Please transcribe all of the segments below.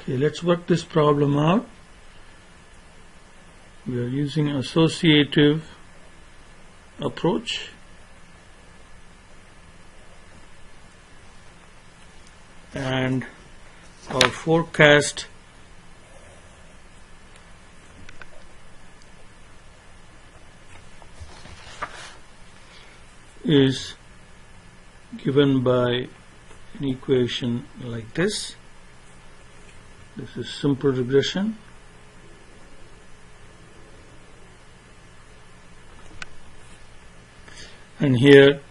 Okay, let's work this problem out. We are using associative approach, and our forecast is given by an equation like this. This is simple regression. And here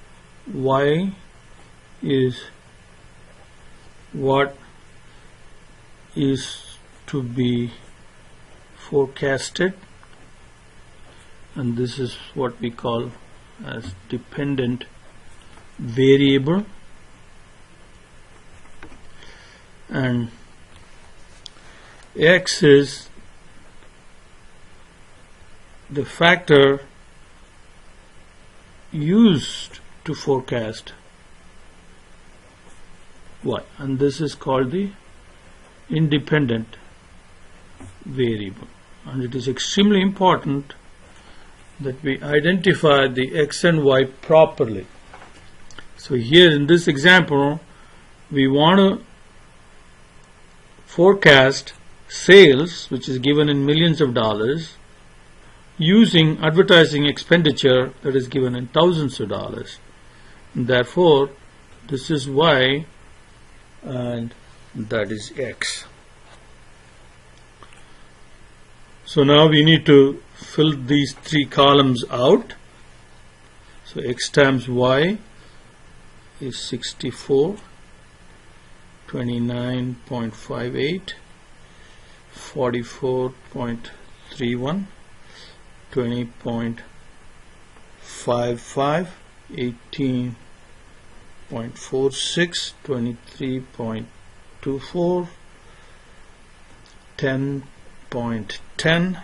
y is what is to be forecasted, and this is what we call as dependent variable, and x is the factor used to forecast y, and this is called the independent variable. And it is extremely important that we identify the x and y properly. So here in this example, we want to forecast sales, which is given in millions of dollars, using advertising expenditure that is given in thousands of dollars. And therefore, this is y and that is x. So now we need to fill these three columns out. So x times y is 64, 29.58, 44.31, 20.55, 18.46, 23.24, 10.10,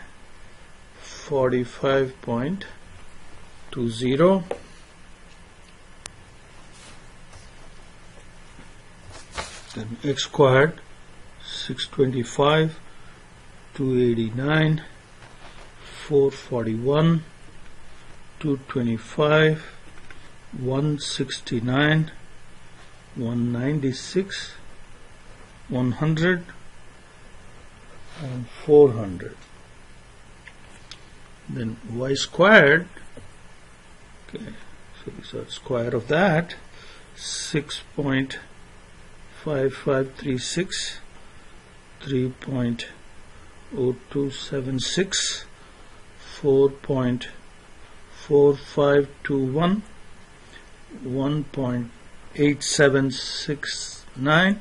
45.20, then x squared 625, 289, 441, 225, 169, 196, 100, and 400. Then y squared, okay, so this is square of that, 6.5536, 3.0276, 4.4521, 1.8769,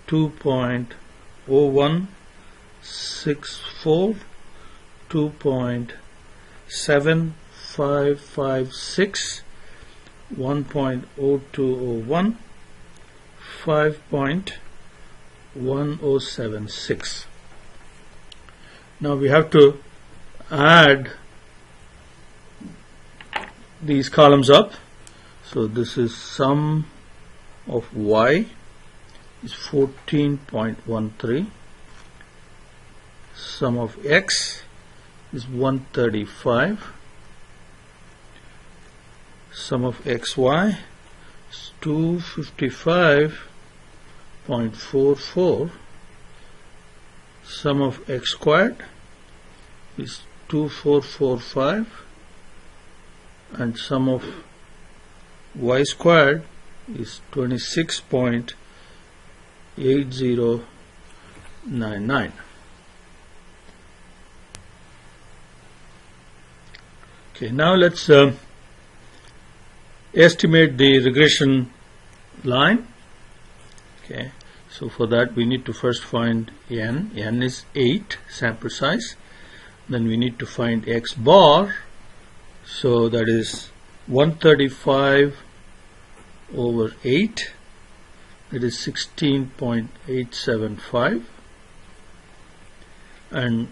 2.0164, 2.7556, 1.0201, 5.1076. Now we have to add these columns up. So this is sum of y is 14.13, sum of x is 135, sum of xy is 255.44, sum of x squared is 2445, and sum of y squared is 26.8099. Okay, now let's estimate the regression line. Okay, so for that we need to first find n. N is 8 sample size. Then we need to find x bar. So that is 135 over 8. That is 16.875. And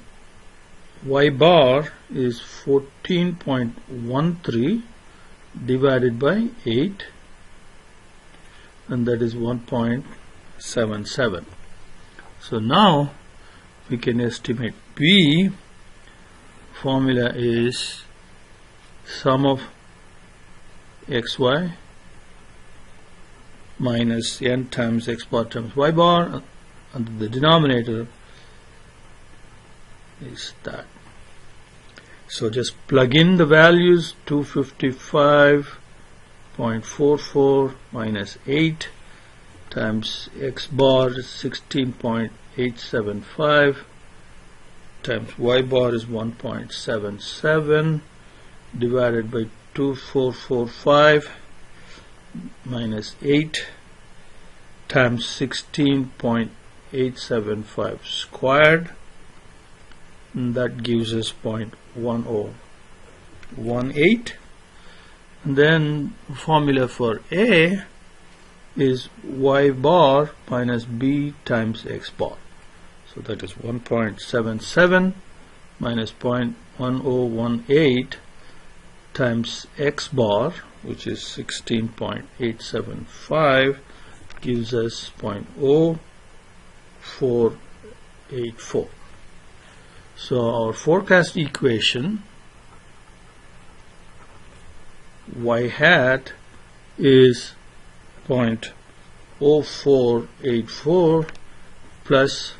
y bar is 14.13 divided by 8, and that is 1.77. So now we can estimate B. Formula is sum of xy minus n times x bar times y bar, and the denominator is that. So just plug in the values. 255.44 minus 8 times x bar is 16.875 times y bar is 1.77 divided by 2445 minus 8 times 16.875 squared, and that gives us 0.1018. And then formula for A is y bar minus b times x bar. So that is 1.77 minus 0.1018 times x bar, which is 16.875, gives us 0.0484. So our forecast equation y hat is 0.0484 plus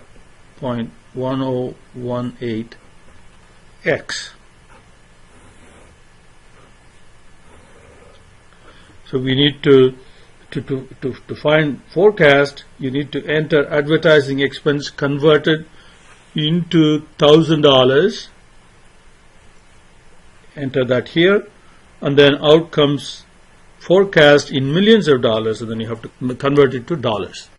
0.1018x. So we need to find forecast, you need to enter advertising expense converted into $1,000. Enter that here, and then out comes forecast in millions of dollars, and then you have to convert it to dollars.